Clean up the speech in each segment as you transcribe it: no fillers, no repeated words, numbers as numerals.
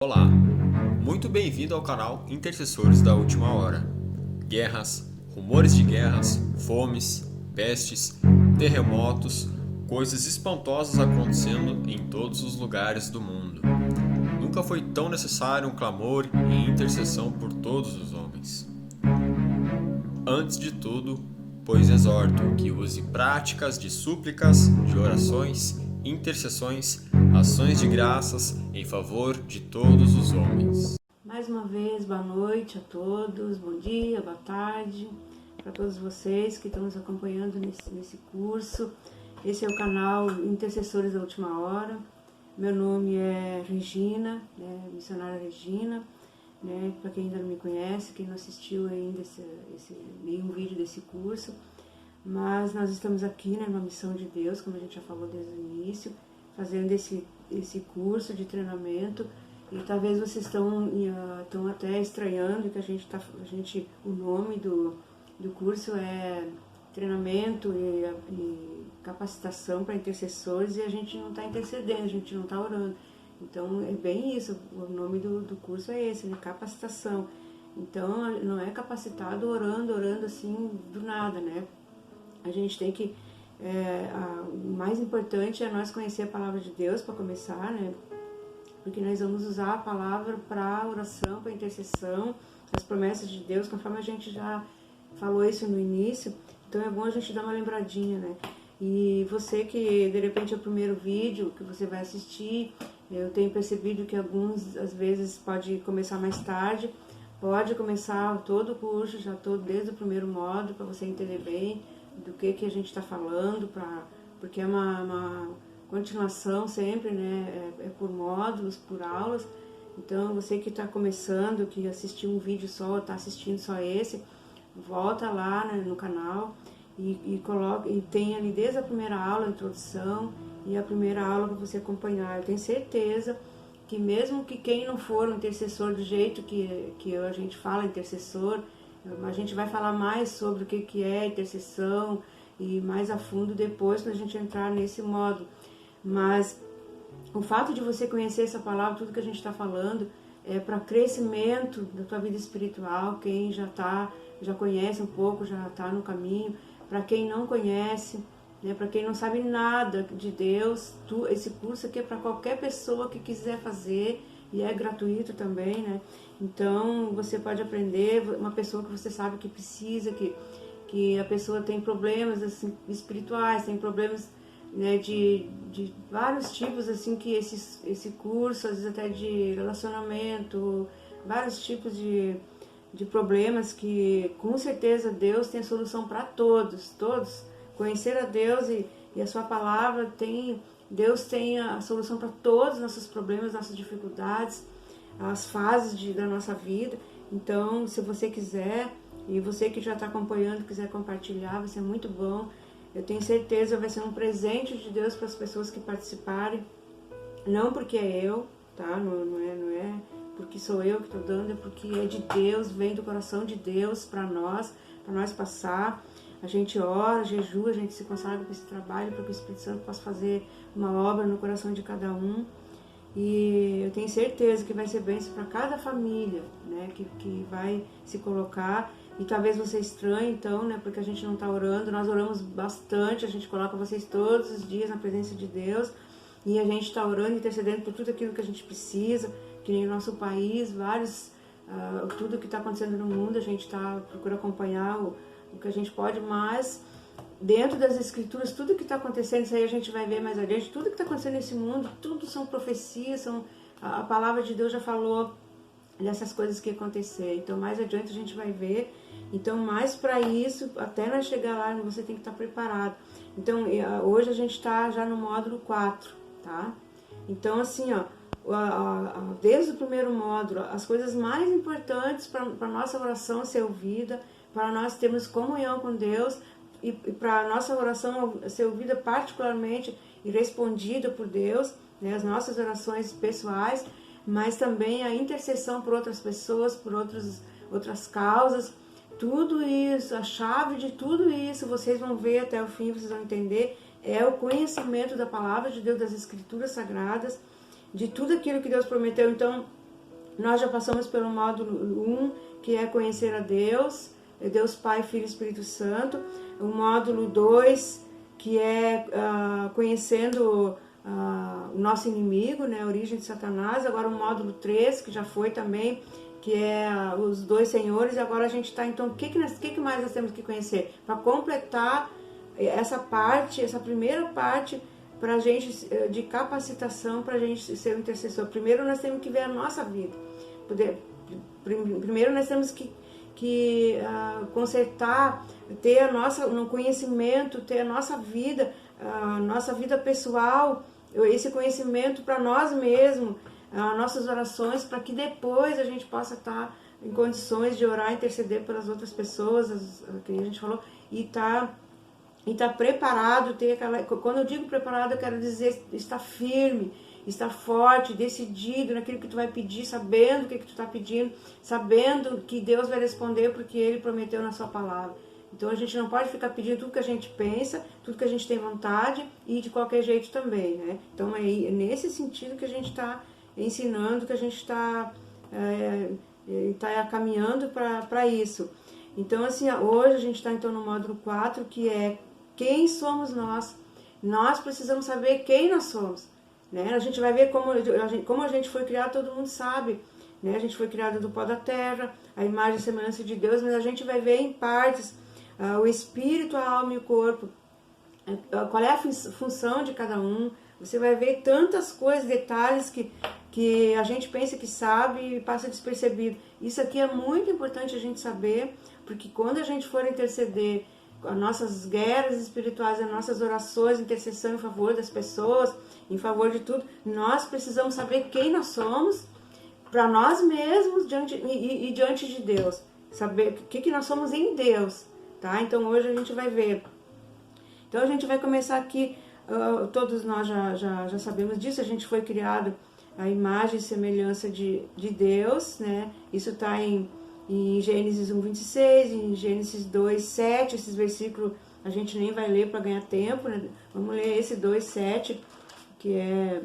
Olá, muito bem-vindo ao canal Intercessores da Última Hora. Guerras, rumores de guerras, fomes, pestes, terremotos, coisas espantosas acontecendo em todos os lugares do mundo. Nunca foi tão necessário um clamor e intercessão por todos os homens. Antes de tudo, pois exorto que use práticas de súplicas, de orações, intercessões, ações de graças em favor de todos os homens. Mais uma vez, boa noite a todos, bom dia, boa tarde para todos vocês que estão nos acompanhando nesse curso. Esse é o canal Intercessores da Última Hora. Meu nome é Regina, missionária Regina. Para quem ainda não me conhece, quem não assistiu ainda nenhum vídeo desse curso, mas nós estamos aqui numa missão de Deus, como a gente já falou desde o início, fazendo esse curso de treinamento. E talvez vocês estão até estranhando que o nome do curso é treinamento e capacitação para intercessores, e a gente não está intercedendo, a gente não está orando. Então é bem isso, o nome do curso é esse, capacitação. Então não é capacitado orando assim do nada, né? A gente tem que, o mais importante é nós conhecer a palavra de Deus para começar, né? Porque nós vamos usar a palavra para oração, para intercessão, as promessas de Deus, conforme a gente já falou isso no início. Então é bom a gente dar uma lembradinha, né? E você que de repente é o primeiro vídeo que você vai assistir, eu tenho percebido que alguns às vezes pode começar mais tarde, pode começar todo o curso, já todo desde o primeiro módulo, para você entender bem do que a gente está falando, porque é uma continuação sempre, né? É por módulos, por aulas. Então você que está começando, que assistiu um vídeo só, está assistindo só esse, volta lá, né, no canal e coloca, e tem ali desde a primeira aula, a introdução e a primeira aula para você acompanhar. Eu tenho certeza que mesmo que quem não for um intercessor do jeito que a gente fala intercessor, a gente vai falar mais sobre o que é intercessão e mais a fundo depois quando a gente entrar nesse módulo. Mas o fato de você conhecer essa palavra, tudo que a gente está falando, é para crescimento da tua vida espiritual. Quem já conhece um pouco, já está no caminho. Para quem não conhece, né, para quem não sabe nada de Deus, esse curso aqui é para qualquer pessoa que quiser fazer, e é gratuito também, né? Então você pode aprender, uma pessoa que você sabe que precisa, que a pessoa tem problemas assim, espirituais, tem problemas, né, de vários tipos, assim, que esse curso, às vezes até de relacionamento, vários tipos de problemas que com certeza Deus tem a solução para todos. Conhecer a Deus e a sua palavra Deus tem a solução para todos os nossos problemas, nossas dificuldades, as fases da nossa vida. Então, se você quiser, e você que já está acompanhando, quiser compartilhar, vai ser muito bom. Eu tenho certeza que vai ser um presente de Deus para as pessoas que participarem. Não porque é eu, tá? Não é porque sou eu que estou dando, é porque é de Deus, vem do coração de Deus para nós passar. A gente ora, jejua, a gente se consagra para esse trabalho, para que o Espírito Santo possa fazer uma obra no coração de cada um. E eu tenho certeza que vai ser bênção para cada família, né, que vai se colocar. E talvez você estranhe, então, né, porque a gente não está orando. Nós oramos bastante, a gente coloca vocês todos os dias na presença de Deus. E a gente está orando, intercedendo por tudo aquilo que a gente precisa, que nem o nosso país, tudo que está acontecendo no mundo, a gente procura acompanhar o que a gente pode, mas dentro das escrituras, tudo que está acontecendo, isso aí a gente vai ver mais adiante, tudo que está acontecendo nesse mundo, tudo são profecias, a palavra de Deus já falou dessas coisas que acontecer. Então mais adiante a gente vai ver. Então mais para isso, até nós chegar lá, você tem que estar preparado. Então hoje a gente está já no módulo 4, tá? Então assim, ó, desde o primeiro módulo, as coisas mais importantes para a nossa oração ser ouvida, para nós termos comunhão com Deus e para a nossa oração ser ouvida particularmente e respondida por Deus, né, as nossas orações pessoais, mas também a intercessão por outras pessoas, por outras causas. Tudo isso, a chave de tudo isso, vocês vão ver até o fim, vocês vão entender, é o conhecimento da palavra de Deus, das escrituras sagradas, de tudo aquilo que Deus prometeu. Então, Nós já passamos pelo módulo 1, que é conhecer a Deus, Deus Pai, Filho e Espírito Santo. O módulo 2, que é conhecendo o nosso inimigo, né, a origem de Satanás. Agora o módulo 3, que já foi também, que é os dois senhores. E agora a gente está, então, o que mais nós temos que conhecer? Para completar essa parte, essa primeira parte, para a gente, de capacitação, para a gente ser um intercessor. Primeiro nós temos que ver a nossa vida. Primeiro nós temos que consertar, ter no conhecimento, ter a nossa vida pessoal, esse conhecimento para nós mesmos, nossas orações, para que depois a gente possa estar em condições de orar, interceder pelas outras pessoas, que a gente falou, e tá preparado, quando eu digo preparado, eu quero dizer estar firme, estar forte, decidido naquilo que tu vai pedir, sabendo o que tu está pedindo, sabendo que Deus vai responder porque Ele prometeu na sua palavra. Então a gente não pode ficar pedindo tudo que a gente pensa, tudo que a gente tem vontade e de qualquer jeito também, né? Então é nesse sentido que a gente está ensinando, que a gente está caminhando para isso. Então assim, hoje a gente está então no módulo 4, que é quem somos nós. Nós precisamos saber quem nós somos. Né? A gente vai ver como a gente foi criado, todo mundo sabe. Né? A gente foi criado do pó da terra, a imagem e semelhança de Deus, mas a gente vai ver em partes o espírito, a alma e o corpo. Qual é a função de cada um. Você vai ver tantas coisas, detalhes que a gente pensa que sabe e passa despercebido. Isso aqui é muito importante a gente saber, porque quando a gente for interceder, as nossas guerras espirituais, as nossas orações, intercessão em favor das pessoas, em favor de tudo, nós precisamos saber quem nós somos para nós mesmos diante de Deus, saber o que nós somos em Deus, tá? Então hoje a gente vai ver. Então a gente vai começar aqui, todos nós já sabemos disso, a gente foi criado à imagem e semelhança de Deus, né? Isso está em Gênesis 1:26, em Gênesis 2:7, esses versículos a gente nem vai ler para ganhar tempo, né? Vamos ler esse 2:7, que é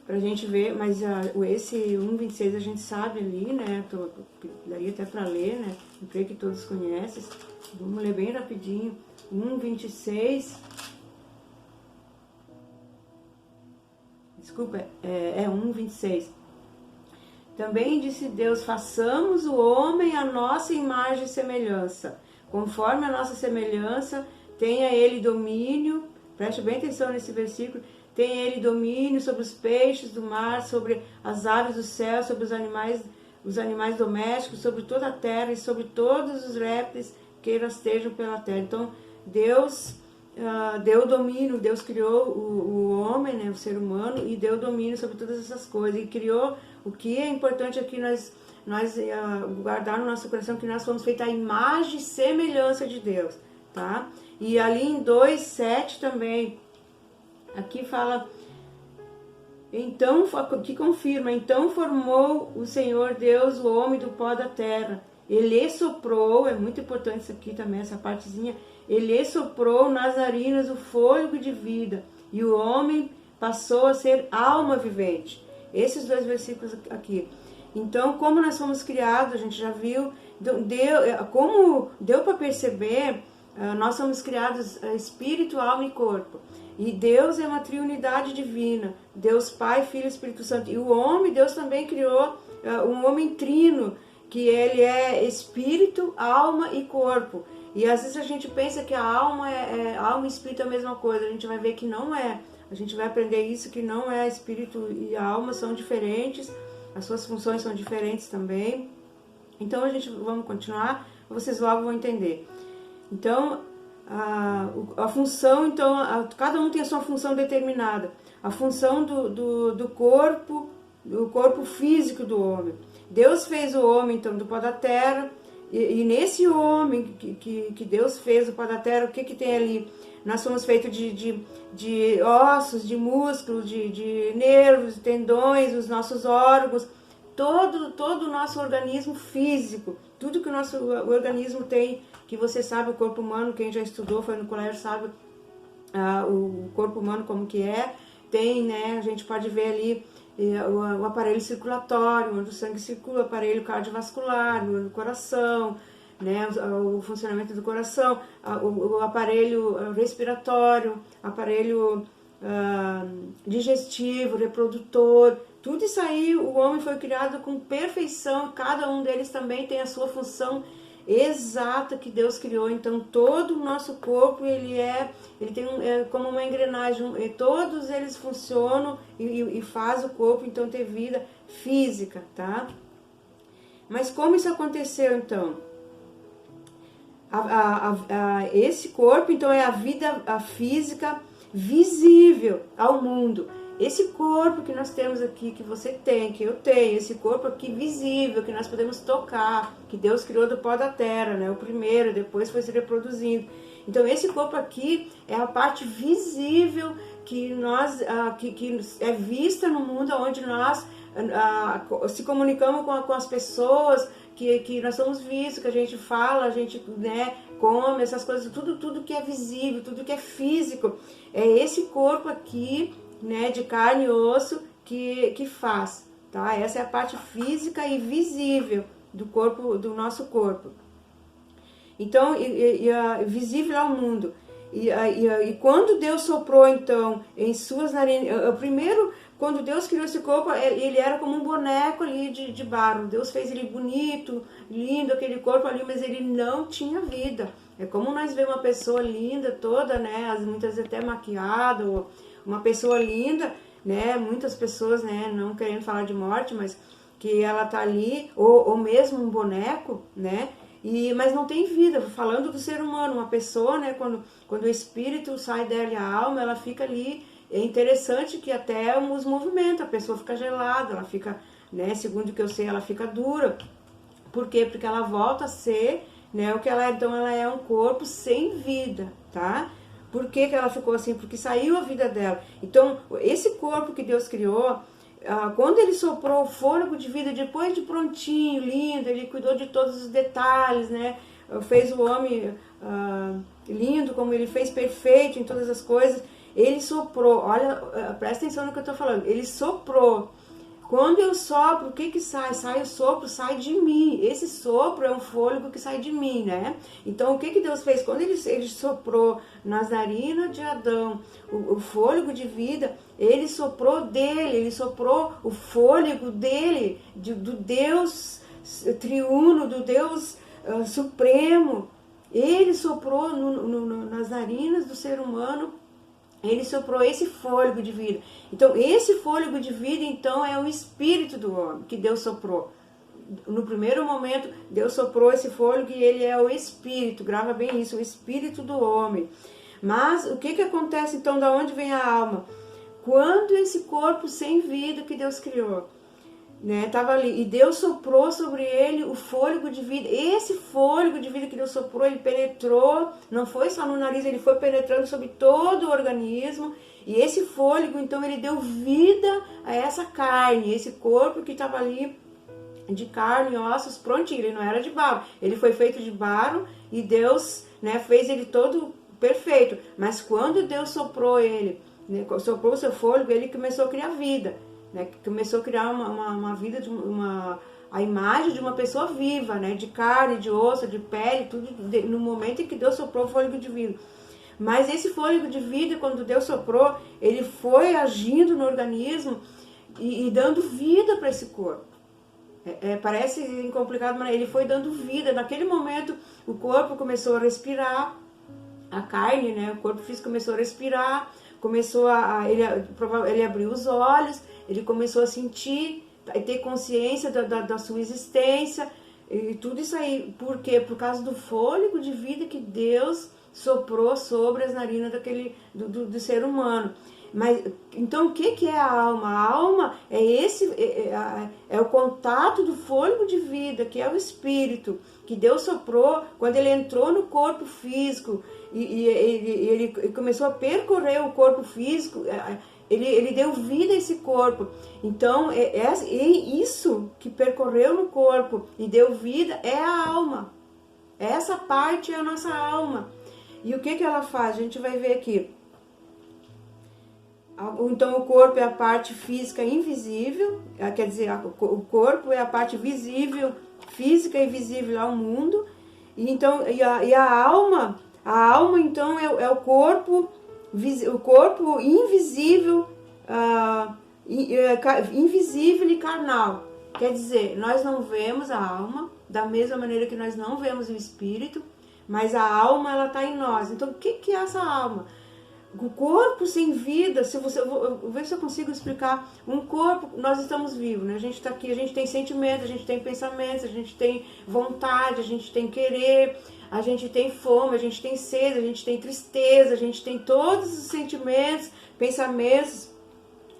pra gente ver, mas esse 1:26 a gente sabe ali, né? Daria até para ler, né? Eu creio que todos conhecem. Vamos ler bem rapidinho. 1:26. Desculpa, é 1:26. Também disse Deus, façamos o homem à nossa imagem e semelhança. Conforme a nossa semelhança, tenha ele domínio, preste bem atenção nesse versículo, tenha ele domínio sobre os peixes do mar, sobre as aves do céu, sobre os animais domésticos, sobre toda a terra e sobre todos os répteis que rastejam pela terra. Então, Deus deu domínio, Deus criou o homem, né, o ser humano, e deu domínio sobre todas essas coisas. E criou, o que é importante aqui nós guardar no nosso coração, que nós fomos feitos à imagem e semelhança de Deus, tá? E ali em 2:7 também, aqui fala, então, que confirma, então formou o Senhor Deus o homem do pó da terra. Ele soprou, é muito importante isso aqui também, essa partezinha, ele soprou nas narinas o fôlego de vida, e o homem passou a ser alma vivente. Esses dois versículos aqui. Então, como nós fomos criados, a gente já viu, como deu para perceber, nós somos criados espírito, alma e corpo. E Deus é uma triunidade divina, Deus Pai, Filho e Espírito Santo. E o homem, Deus também criou um homem trino, que ele é espírito, alma e corpo. E às vezes a gente pensa que a alma alma e espírito é a mesma coisa. A gente vai ver que não é. A gente vai aprender isso, que não é. Espírito e a alma são diferentes. As suas funções são diferentes também. Então vamos continuar. Vocês logo vão entender. Então, a função, cada um tem a sua função determinada. A função do corpo físico do homem. Deus fez o homem, então, do pó da terra, e nesse homem que Deus fez do pó da terra, o que tem ali? Nós somos feitos de ossos, de músculos, de nervos, tendões, os nossos órgãos, todo o nosso organismo físico, tudo que o nosso organismo tem, que você sabe, o corpo humano, quem já estudou, foi no colégio, sabe o corpo humano como que é, tem, né, a gente pode ver ali o aparelho circulatório, onde o sangue circula, o aparelho cardiovascular, no coração, né, o funcionamento do coração, o aparelho respiratório, aparelho digestivo, reprodutor, tudo isso aí o homem foi criado com perfeição, cada um deles também tem a sua função exata que Deus criou. Então todo o nosso corpo ele tem como uma engrenagem, todos eles funcionam e faz o corpo então ter vida física, tá? Mas como isso aconteceu então? Esse corpo então é a vida física visível ao mundo. Esse corpo que nós temos aqui, que você tem, que eu tenho, esse corpo aqui visível, que nós podemos tocar, que Deus criou do pó da terra, né? O primeiro, depois foi se reproduzindo. Então esse corpo aqui é a parte visível que nós, que é vista no mundo, onde nós se comunicamos com as pessoas, que nós somos vistos, que a gente fala, a gente, né, come, essas coisas, tudo que é visível, tudo que é físico, é esse corpo aqui, né, de carne e osso que faz, tá? Essa é a parte física e visível do corpo, do nosso corpo. Então, visível ao mundo. E quando Deus soprou, então, em suas narinas, primeiro, quando Deus criou esse corpo, ele era como um boneco ali de barro. Deus fez ele bonito, lindo, aquele corpo ali, mas ele não tinha vida. É como nós vemos uma pessoa linda toda, né, muitas vezes até maquiada, ou uma pessoa linda, né, muitas pessoas, né, não querendo falar de morte, mas que ela tá ali, ou mesmo um boneco, né, mas não tem vida. Falando do ser humano, uma pessoa, né, quando o espírito sai dela e a alma, ela fica ali. É interessante que até os movimentos, a pessoa fica gelada, ela fica, né, segundo o que eu sei, ela fica dura. Por quê? Porque ela volta a ser, né, o que ela é. Então ela é um corpo sem vida, tá? Por que ela ficou assim? Porque saiu a vida dela. Então esse corpo que Deus criou, quando ele soprou o fôlego de vida, depois de prontinho, lindo, ele cuidou de todos os detalhes, né? Fez o homem lindo, como ele fez, perfeito em todas as coisas. Ele soprou, olha, presta atenção no que eu estou falando, ele soprou. Quando eu sopro, o que sai? Sai o sopro, sai de mim. Esse sopro é um fôlego que sai de mim, né? Então, o que Deus fez? Quando ele soprou nas narinas de Adão o fôlego de vida, ele soprou dele, ele soprou o fôlego dele, do Deus triuno, do Deus supremo. Ele soprou nas narinas do ser humano. Ele soprou esse fôlego de vida. Então, esse fôlego de vida, então, é o espírito do homem, que Deus soprou. No primeiro momento, Deus soprou esse fôlego e ele é o espírito. Grava bem isso, o espírito do homem. Mas, o que acontece, então, da onde vem a alma? Quando esse corpo sem vida que Deus criou, né, tava ali, e Deus soprou sobre ele o fôlego de vida. Esse fôlego de vida que Deus soprou, ele penetrou, não foi só no nariz, ele foi penetrando sobre todo o organismo, e esse fôlego, então, ele deu vida a essa carne, esse corpo que estava ali de carne e ossos, prontinho. Ele não era de barro, ele foi feito de barro, e Deus, né, fez ele todo perfeito. Mas quando Deus soprou ele, né, soprou o seu fôlego, ele começou a criar vida. Né, que começou a criar uma vida, a imagem de uma pessoa viva, né, de carne, de osso, de pele, tudo no momento em que Deus soprou o fôlego de vida. Mas esse fôlego de vida, quando Deus soprou, ele foi agindo no organismo e dando vida para esse corpo. Parece complicado, mas ele foi dando vida. Naquele momento, o corpo começou a respirar, a carne, né, o corpo físico começou a respirar, começou ele abriu os olhos, ele começou a sentir, a ter consciência da sua existência, e tudo isso aí. Por quê? Por causa do fôlego de vida que Deus soprou sobre as narinas do ser humano. Mas, então, o que é a alma? A alma é o contato do fôlego de vida, que é o espírito, que Deus soprou quando ele entrou no corpo físico, e ele começou a percorrer o corpo físico. Ele deu vida a esse corpo. Então, isso que percorreu no corpo e deu vida é a alma. Essa parte é a nossa alma. E o que ela faz? A gente vai ver aqui. Então o corpo é a parte física invisível, quer dizer, o corpo é a parte visível, física e visível ao mundo. E então a alma então é o corpo invisível, invisível e carnal. Quer dizer, nós não vemos a alma da mesma maneira que nós não vemos o espírito, mas a alma ela está em nós. Então o que é essa alma? O corpo sem vida, vou ver se eu consigo explicar. Um corpo, nós estamos vivos, né? A gente está aqui, a gente tem sentimentos, a gente tem pensamentos, a gente tem vontade, a gente tem querer, a gente tem fome, a gente tem sede, a gente tem tristeza, a gente tem todos os sentimentos, pensamentos,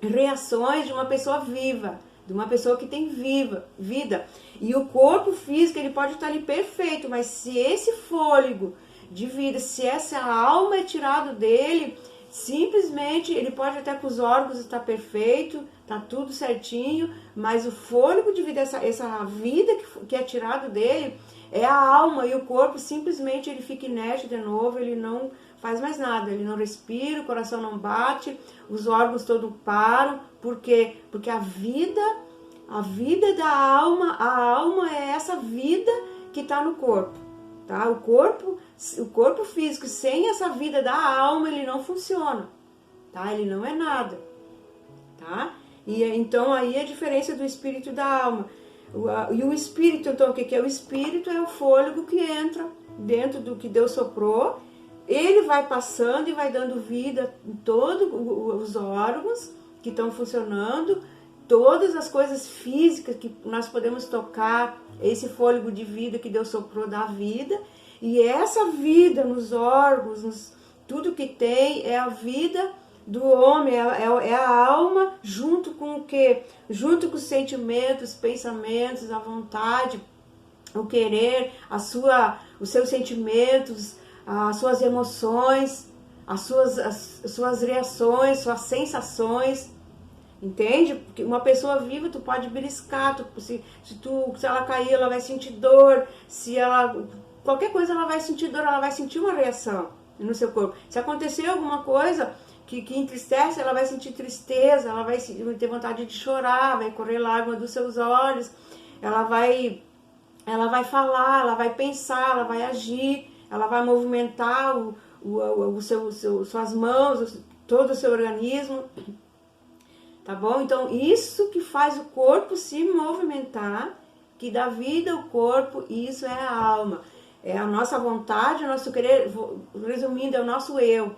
reações de uma pessoa viva, de uma pessoa que tem vida. E o corpo físico, ele pode estar ali perfeito, mas se esse fôlego de vida, se essa alma é tirado dele, simplesmente ele pode até com os órgãos estar perfeito, tá tudo certinho, mas o fôlego de vida, essa vida que é tirado dele, é a alma, e o corpo simplesmente ele fica inerte de novo, ele não faz mais nada, ele não respira, o coração não bate, os órgãos todos param. Por quê? Porque a vida da alma, a alma é essa vida que está no corpo. Tá? O corpo físico, sem essa vida da alma, ele não funciona, tá? Ele não é nada, tá? E então aí a diferença do espírito e da alma. E o espírito, então, o que é? O espírito é o fôlego que entra dentro do que Deus soprou, ele vai passando e vai dando vida em todos os órgãos que estão funcionando, todas as coisas físicas que nós podemos tocar, esse fôlego de vida que Deus soprou da vida, e essa vida nos órgãos, tudo que tem, é a vida do homem, é a alma junto com o quê? Junto com os sentimentos, pensamentos, a vontade, o querer, os seus sentimentos, as suas emoções, as suas reações, suas sensações. Entende? Porque uma pessoa viva, tu pode beliscar, se ela cair, ela vai sentir dor, qualquer coisa ela vai sentir dor, ela vai sentir uma reação no seu corpo. Se acontecer alguma coisa que entristece, ela vai sentir tristeza, ela vai ter vontade de chorar, vai correr lágrima dos seus olhos, ela vai falar, ela vai pensar, ela vai agir, ela vai movimentar suas mãos, todo o seu organismo. Tá bom? Então, isso que faz o corpo se movimentar, que dá vida ao corpo, isso é a alma. É a nossa vontade, o nosso querer, resumindo, é o nosso eu.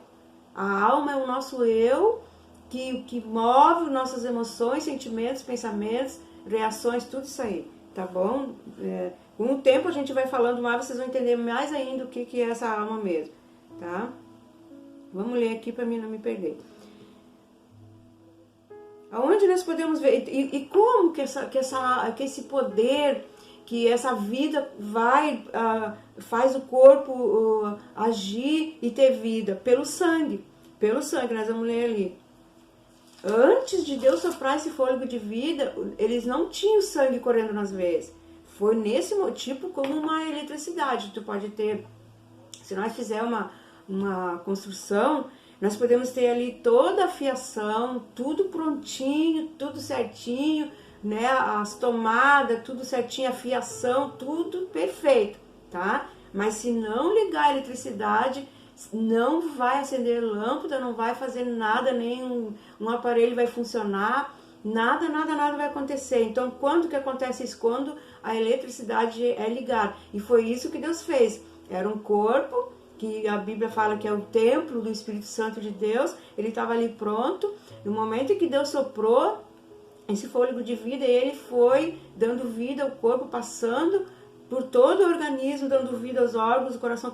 A alma é o nosso eu que move nossas emoções, sentimentos, pensamentos, reações, tudo isso aí. Tá bom? Com o tempo a gente vai falando mais, vocês vão entender mais ainda o que é essa alma mesmo. Tá? Vamos ler aqui para mim não me perder. Aonde nós podemos ver e como que esse poder, que essa vida faz o corpo agir e ter vida? Pelo sangue, nós vamos ler ali. Antes de Deus soprar esse fôlego de vida, eles não tinham sangue correndo nas veias. Foi nesse tipo como uma eletricidade. Tu pode ter, se nós fizermos uma construção, nós podemos ter ali toda a fiação, tudo prontinho, tudo certinho, né? As tomadas, tudo certinho, a fiação, tudo perfeito, tá? Mas se não ligar a eletricidade, não vai acender lâmpada, não vai fazer nada, nem um aparelho vai funcionar, nada vai acontecer. Então, quando que acontece isso? Quando a eletricidade é ligada. E foi isso que Deus fez. Era um corpo que a Bíblia fala que é o templo do Espírito Santo de Deus, ele estava ali pronto. No momento em que Deus soprou esse fôlego de vida, ele foi dando vida ao corpo, passando por todo o organismo, dando vida aos órgãos, o coração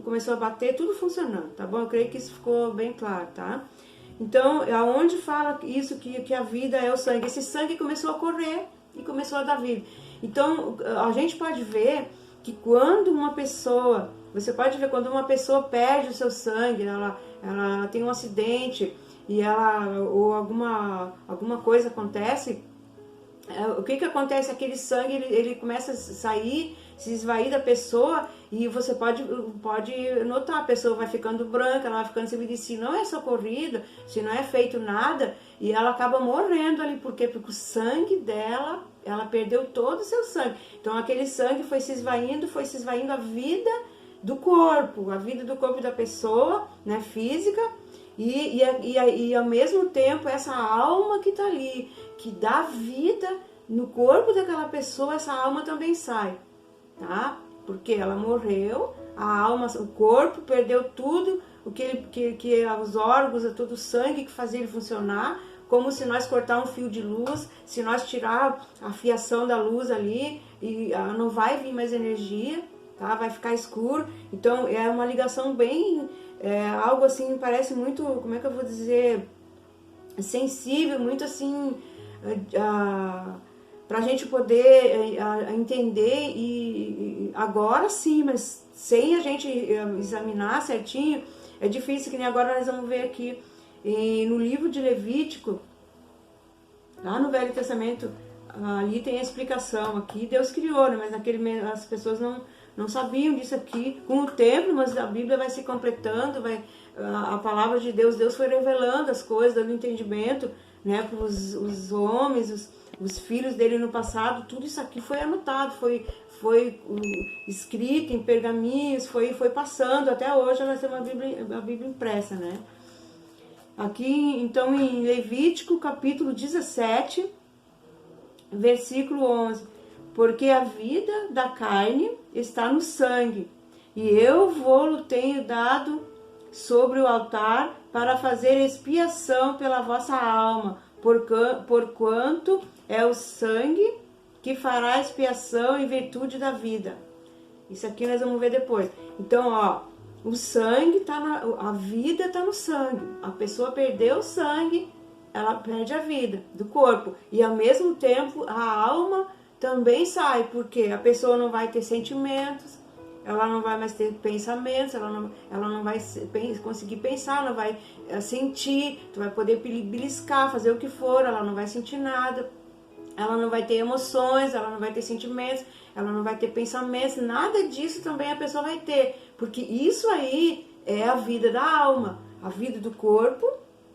começou a bater, tudo funcionando, tá bom? Eu creio que isso ficou bem claro, tá? Então, aonde fala isso, que a vida é o sangue? Esse sangue começou a correr e começou a dar vida. Então, a gente pode ver que quando uma pessoa... Você pode ver quando uma pessoa perde o seu sangue, ela tem um acidente ou alguma coisa acontece, o que acontece? Aquele sangue, ele começa a sair, se esvair da pessoa, e você pode notar, a pessoa vai ficando branca, ela vai ficando sem vida, e se não é socorrida, se não é feito nada, e ela acaba morrendo ali, por quê? Porque o sangue dela, ela perdeu todo o seu sangue. Então aquele sangue foi se esvaindo a vida do corpo, a vida do corpo da pessoa, né, física, e ao mesmo tempo essa alma que está ali, que dá vida no corpo daquela pessoa, essa alma também sai, tá? Porque ela morreu, a alma, o corpo perdeu tudo, que os órgãos, todo o sangue que fazia ele funcionar, como se nós cortar um fio de luz, se nós tirar a fiação da luz ali, e não vai vir mais energia, tá? Vai ficar escuro. Então é uma ligação bem, algo assim, parece muito, como é que eu vou dizer, sensível, muito assim, para a gente poder entender, e agora sim, mas sem a gente examinar certinho, é difícil, que nem agora nós vamos ver aqui no livro de Levítico, lá no Velho Testamento, ali tem a explicação. Aqui Deus criou, né? Mas as pessoas não sabiam disso aqui com o tempo, mas a Bíblia vai se completando, a palavra de Deus foi revelando as coisas, dando entendimento, né, para os homens, os filhos dele no passado. Tudo isso aqui foi anotado, foi escrito em pergaminhos, foi passando. Até hoje nós temos a Bíblia impressa, né? Aqui, então, em Levítico, capítulo 17, versículo 11. Porque a vida da carne está no sangue, e eu vou-lo tenho dado sobre o altar para fazer expiação pela vossa alma, porquanto é o sangue que fará expiação em virtude da vida. Isso aqui nós vamos ver depois. Então, o sangue a vida está no sangue. A pessoa perdeu o sangue, ela perde a vida do corpo. E ao mesmo tempo a alma também sai, porque a pessoa não vai ter sentimentos, ela não vai mais ter pensamentos, ela não vai conseguir pensar, não vai sentir, tu vai poder beliscar, fazer o que for, ela não vai sentir nada, ela não vai ter emoções, ela não vai ter sentimentos, ela não vai ter pensamentos, nada disso também a pessoa vai ter, porque isso aí é a vida da alma. A vida do corpo,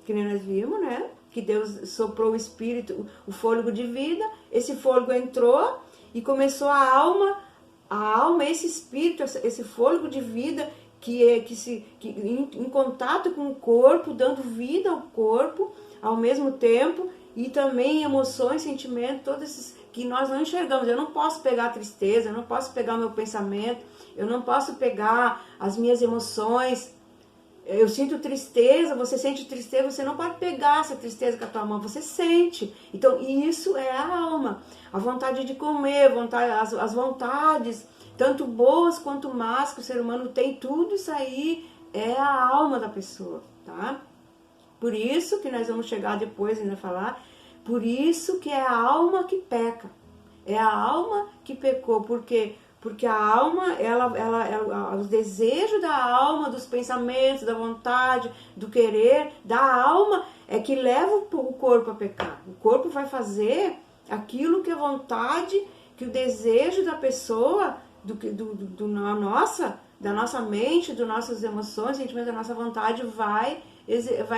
que nem nós vimos, né? Que Deus soprou o espírito, o fôlego de vida, esse fôlego entrou e começou a alma, esse espírito, esse fôlego de vida em contato com o corpo, dando vida ao corpo ao mesmo tempo, e também emoções, sentimentos, todos esses que nós não enxergamos. Eu não posso pegar a tristeza, eu não posso pegar o meu pensamento, eu não posso pegar as minhas emoções. Eu sinto tristeza, você sente tristeza, você não pode pegar essa tristeza com a tua mão, você sente. Então isso é a alma. A vontade de comer, as vontades, tanto boas quanto más, que o ser humano tem, tudo isso aí é a alma da pessoa, tá? Por isso que nós vamos chegar depois ainda a falar, por isso que é a alma que peca. É a alma que pecou, porque a alma, os desejos da alma, dos pensamentos, da vontade, do querer, da alma, é que leva o corpo a pecar. O corpo vai fazer aquilo que a vontade, que o desejo da pessoa, da nossa mente, das nossas emoções, sentimentos, da nossa vontade vai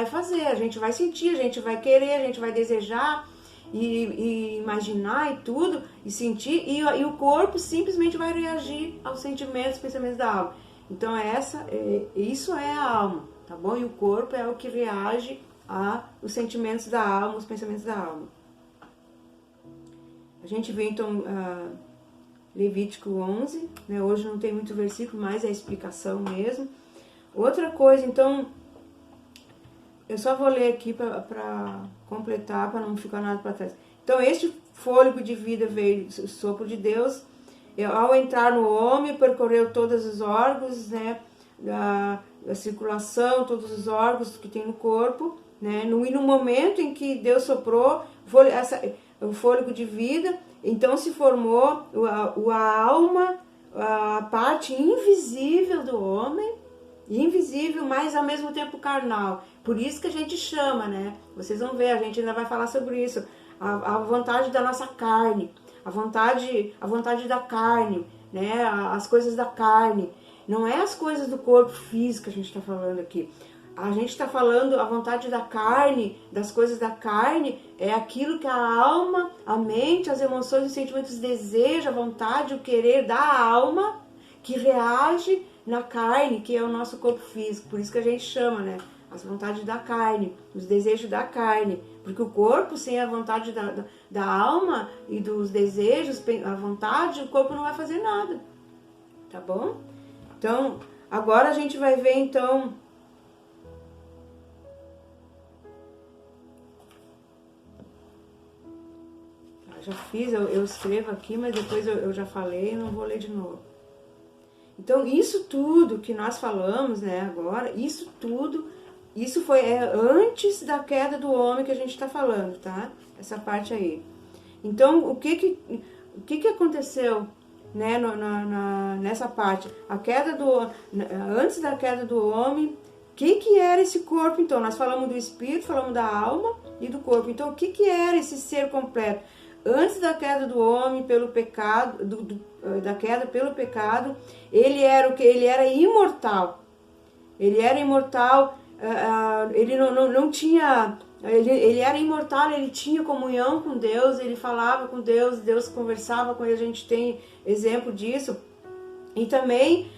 fazer. A gente vai sentir, a gente vai querer, a gente vai desejar, e imaginar e tudo, e sentir, e o corpo simplesmente vai reagir aos sentimentos, pensamentos da alma. Então isso é a alma, tá bom? E o corpo é o que reage aos sentimentos da alma, os pensamentos da alma. A gente vê então Levítico 11, né? Hoje não tem muito versículo, mas é a explicação mesmo. Outra coisa, então, eu só vou ler aqui para completar, para não ficar nada para trás. Então, este fôlego de vida veio do sopro de Deus, ao entrar no homem, percorreu todos os órgãos, né, da circulação, todos os órgãos que tem no corpo, né, e no momento em que Deus soprou o fôlego de vida, então se formou a alma, a parte invisível do homem, invisível, mas ao mesmo tempo carnal. Por isso que a gente chama, né? Vocês vão ver, a gente ainda vai falar sobre isso. a vontade da nossa carne, a vontade da carne, né? As coisas da carne. Não é as coisas do corpo físico que a gente está falando aqui. A gente está falando a vontade da carne, das coisas da carne, é aquilo que a alma, a mente, as emoções, os sentimentos desejam, a vontade, o querer da alma, que reage na carne, que é o nosso corpo físico. Por isso que a gente chama, né? As vontades da carne, os desejos da carne. Porque o corpo, sem a vontade da alma e dos desejos, a vontade, o corpo não vai fazer nada. Tá bom? Então, agora a gente vai ver, então... Já fiz, eu escrevo aqui, mas depois eu já falei, não vou ler de novo. Então, isso tudo que nós falamos, né, agora, isso tudo, isso foi antes da queda do homem que a gente está falando, tá? Essa parte aí. Então, o que aconteceu, né, nessa parte? Antes da queda do homem, o que era esse corpo? Então, nós falamos do espírito, falamos da alma e do corpo. Então, o que era esse ser completo? Antes da queda do homem pelo pecado, da queda pelo pecado, ele era o que? Ele era imortal. Ele era imortal, ele não tinha... Ele era imortal, ele tinha comunhão com Deus, ele falava com Deus, Deus conversava com ele, a gente tem exemplo disso. E também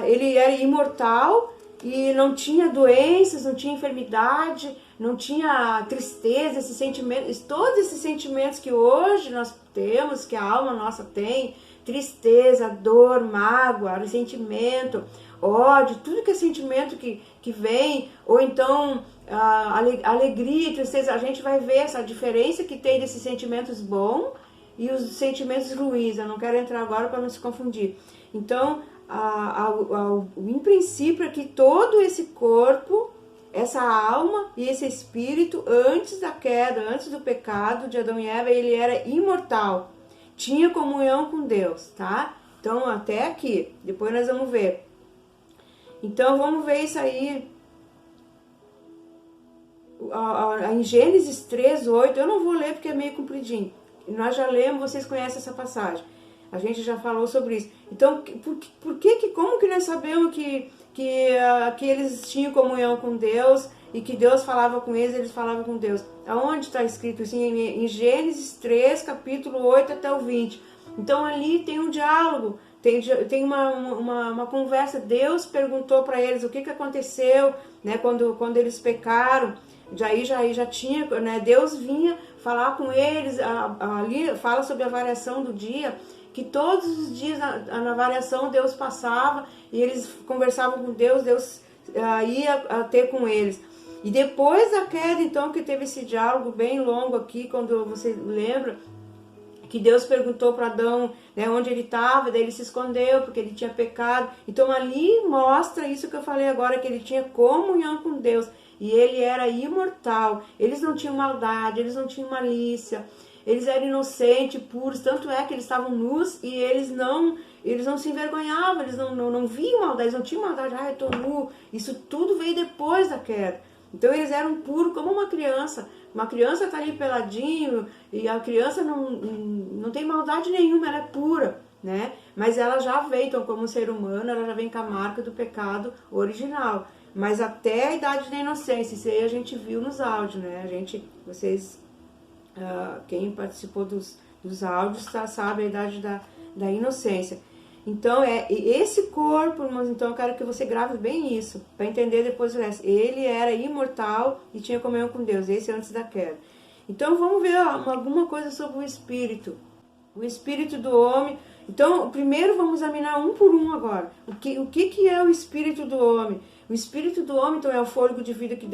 ele era imortal e não tinha doenças, não tinha enfermidade, não tinha tristeza, esses sentimentos, todos esses sentimentos que hoje nós temos, que a alma nossa tem, tristeza, dor, mágoa, ressentimento, ódio, tudo que é sentimento que vem, ou então alegria, tristeza, a gente vai ver essa diferença que tem desses sentimentos bons e os sentimentos ruins. Eu não quero entrar agora para não se confundir. Então, em princípio é que todo esse corpo, essa alma e esse espírito, antes da queda, antes do pecado de Adão e Eva, ele era imortal, tinha comunhão com Deus, tá? Então, até aqui, depois nós vamos ver. Então, vamos ver isso aí em Gênesis 3:8. Eu não vou ler porque é meio compridinho. Nós já lemos, vocês conhecem essa passagem. A gente já falou sobre isso. Então, como que nós sabemos que eles tinham comunhão com Deus e que Deus falava com eles falavam com Deus? Aonde está escrito assim? Em Gênesis 3, capítulo 8 até o 20. Então, ali tem um diálogo, tem uma conversa. Deus perguntou para eles o que aconteceu, né, quando eles pecaram. Já tinha, né, Deus vinha falar com eles, ali fala sobre a variação do dia, que todos os dias na variação Deus passava e eles conversavam com Deus, Deus ia ter com eles. E depois da queda, então, que teve esse diálogo bem longo aqui, quando você lembra, que Deus perguntou para Adão, né, onde ele estava, daí ele se escondeu porque ele tinha pecado. Então ali mostra isso que eu falei agora, que ele tinha comunhão com Deus e ele era imortal. Eles não tinham maldade, eles não tinham malícia, eles eram inocentes, puros, tanto é que eles estavam nus e eles não se envergonhavam, eles não viam maldade, eles não tinham maldade, eu tô nu. Isso tudo veio depois da queda. Então eles eram puros como uma criança. Uma criança tá ali peladinho e a criança não tem maldade nenhuma, ela é pura, né? Mas ela já veio, então, como ser humano, ela já vem com a marca do pecado original. Mas até a idade da inocência, isso aí a gente viu nos áudios, né? Quem participou dos áudios sabe a idade da inocência. Então, esse corpo, irmãos, então eu quero que você grave bem isso, para entender depois o resto. Ele era imortal e tinha comunhão com Deus, esse antes da queda. Então, vamos ver alguma coisa sobre o espírito. O espírito do homem. Então, primeiro vamos examinar um por um agora. O que é o espírito do homem? O espírito do homem, então, é o fôlego de vida que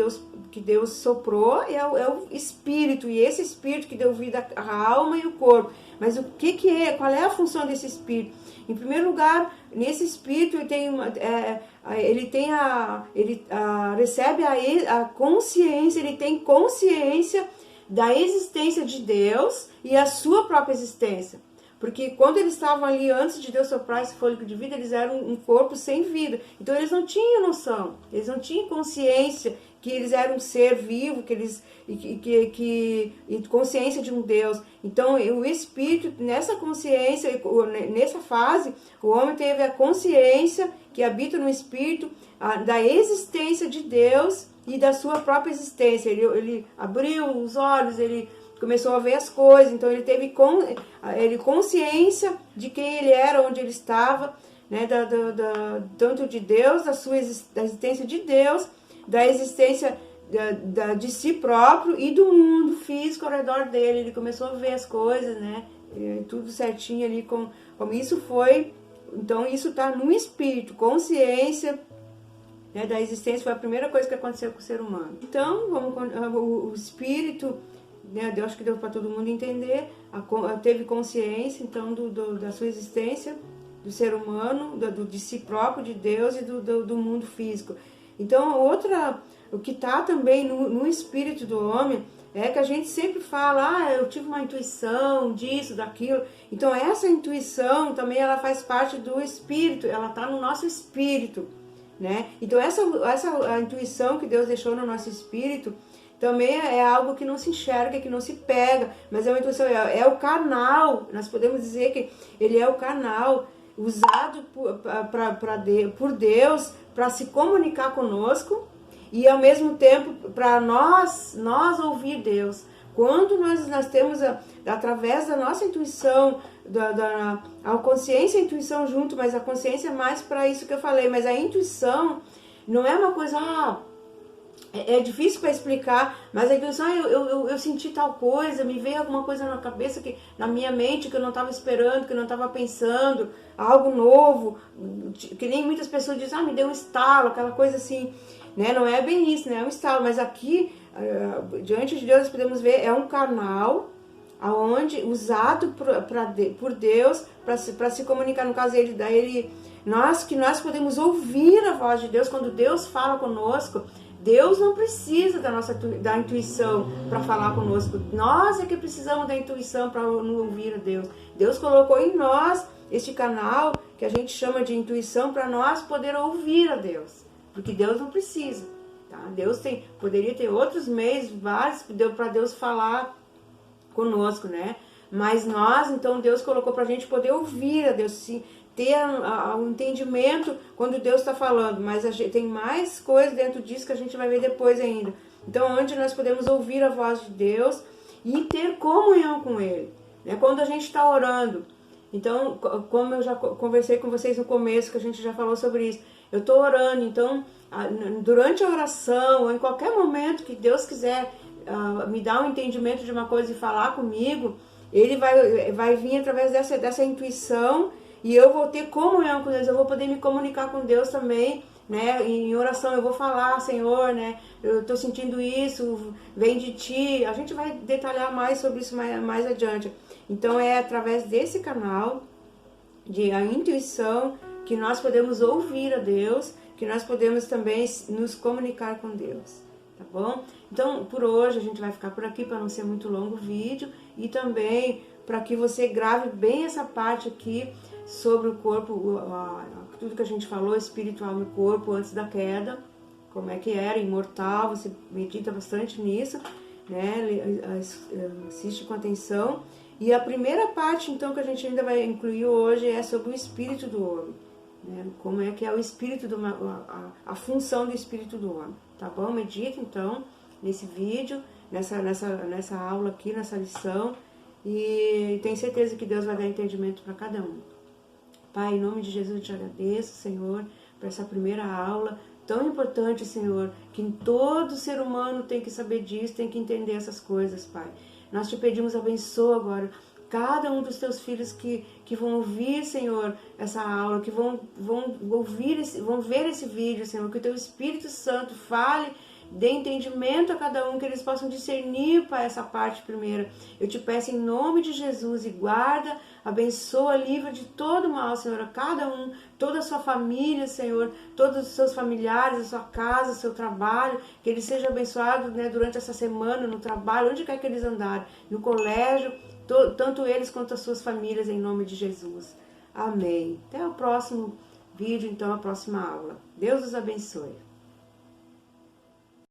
Deus soprou, é o espírito, e esse espírito que deu vida à alma e ao corpo. Mas o que é? Qual é a função desse espírito? Em primeiro lugar, nesse espírito ele recebe a consciência, ele tem consciência da existência de Deus e a sua própria existência. Porque quando eles estavam ali, antes de Deus soprar esse fôlego de vida, eles eram um corpo sem vida. Então eles não tinham noção, eles não tinham consciência que eles eram um ser vivo, e consciência de um Deus. Então, o espírito, nessa consciência, nessa fase, o homem teve a consciência que habita no espírito da existência de Deus e da sua própria existência. Ele abriu os olhos, ele começou a ver as coisas, então ele teve consciência de quem ele era, onde ele estava, né, tanto de Deus, da existência de Deus, da existência de si próprio e do mundo físico ao redor dele. Ele começou a ver as coisas, né, tudo certinho ali, como isso foi. Então isso está no espírito, consciência, né, da existência, foi a primeira coisa que aconteceu com o ser humano. Então, o espírito, né, eu acho que deu para todo mundo entender, teve consciência, então, da sua existência, do ser humano, de si próprio, de Deus e do mundo físico. Então, o que está também no espírito do homem é que a gente sempre fala, eu tive uma intuição disso, daquilo. Então, essa intuição também ela faz parte do espírito, ela está no nosso espírito, né? Então, a intuição que Deus deixou no nosso espírito também é algo que não se enxerga, que não se pega, mas é uma intuição, é o canal, nós podemos dizer que ele é o canal usado por Deus para se comunicar conosco e ao mesmo tempo para nós ouvir Deus. Quando nós temos, através da nossa intuição, a consciência e a intuição junto, mas a consciência é mais para isso que eu falei, mas a intuição não é uma coisa... É difícil para explicar, mas a intuição, eu senti tal coisa, me veio alguma coisa na cabeça, na minha mente, que eu não estava esperando, que eu não estava pensando, algo novo, que nem muitas pessoas dizem, me deu um estalo, aquela coisa assim, né? Não é bem isso, né? É um estalo, mas aqui, diante de Deus, nós podemos ver, é um canal usado por Deus para se comunicar. No caso, nós podemos ouvir a voz de Deus quando Deus fala conosco. Deus não precisa da intuição para falar conosco. Nós é que precisamos da intuição para ouvir a Deus. Deus colocou em nós este canal que a gente chama de intuição para nós poder ouvir a Deus. Porque Deus não precisa. Tá? Deus poderia ter outros meios, vários, para Deus falar conosco, né? Mas então Deus colocou para a gente poder ouvir a Deus, sim, ter o entendimento quando Deus está falando, mas tem mais coisas dentro disso que a gente vai ver depois ainda. Então, onde nós podemos ouvir a voz de Deus e ter comunhão com Ele, né? Quando a gente está orando, então, como eu já conversei com vocês no começo, que a gente já falou sobre isso, eu estou orando, então, durante a oração, ou em qualquer momento que Deus quiser me dar um entendimento de uma coisa e falar comigo, Ele vai vir através dessa intuição. E eu vou ter comunhão com Deus, eu vou poder me comunicar com Deus também, né? Em oração eu vou falar, Senhor, né? Eu estou sentindo isso, vem de Ti. A gente vai detalhar mais sobre isso mais adiante. Então é através desse canal, a intuição, que nós podemos ouvir a Deus, que nós podemos também nos comunicar com Deus, tá bom? Então, por hoje a gente vai ficar por aqui para não ser muito longo o vídeo e também para que você grave bem essa parte aqui sobre o corpo, tudo que a gente falou, espiritual no corpo antes da queda, como é que era, imortal, você medita bastante nisso, né? Assiste com atenção. E a primeira parte, então, que a gente ainda vai incluir hoje é sobre o espírito do homem, né? Como é que é o espírito, a função do espírito do homem, tá bom? Medita, então, nesse vídeo, nessa aula aqui, nessa lição, e tenho certeza que Deus vai dar entendimento para cada um. Pai, em nome de Jesus eu te agradeço, Senhor, por essa primeira aula tão importante, Senhor, que todo ser humano tem que saber disso, tem que entender essas coisas, Pai. Nós te pedimos, abençoa agora cada um dos teus filhos que vão ouvir, Senhor, essa aula, que vão ver esse vídeo, Senhor, que o teu Espírito Santo fale, dê entendimento a cada um, que eles possam discernir, Pai, essa parte primeira. Eu te peço em nome de Jesus, e guarda, abençoa, livra de todo mal, Senhor, a cada um, toda a sua família, Senhor, todos os seus familiares, a sua casa, o seu trabalho, que eles sejam abençoados, né, durante essa semana, no trabalho, onde quer que eles andarem, no colégio, tanto eles quanto as suas famílias, em nome de Jesus. Amém. Até o próximo vídeo, então, a próxima aula. Deus os abençoe.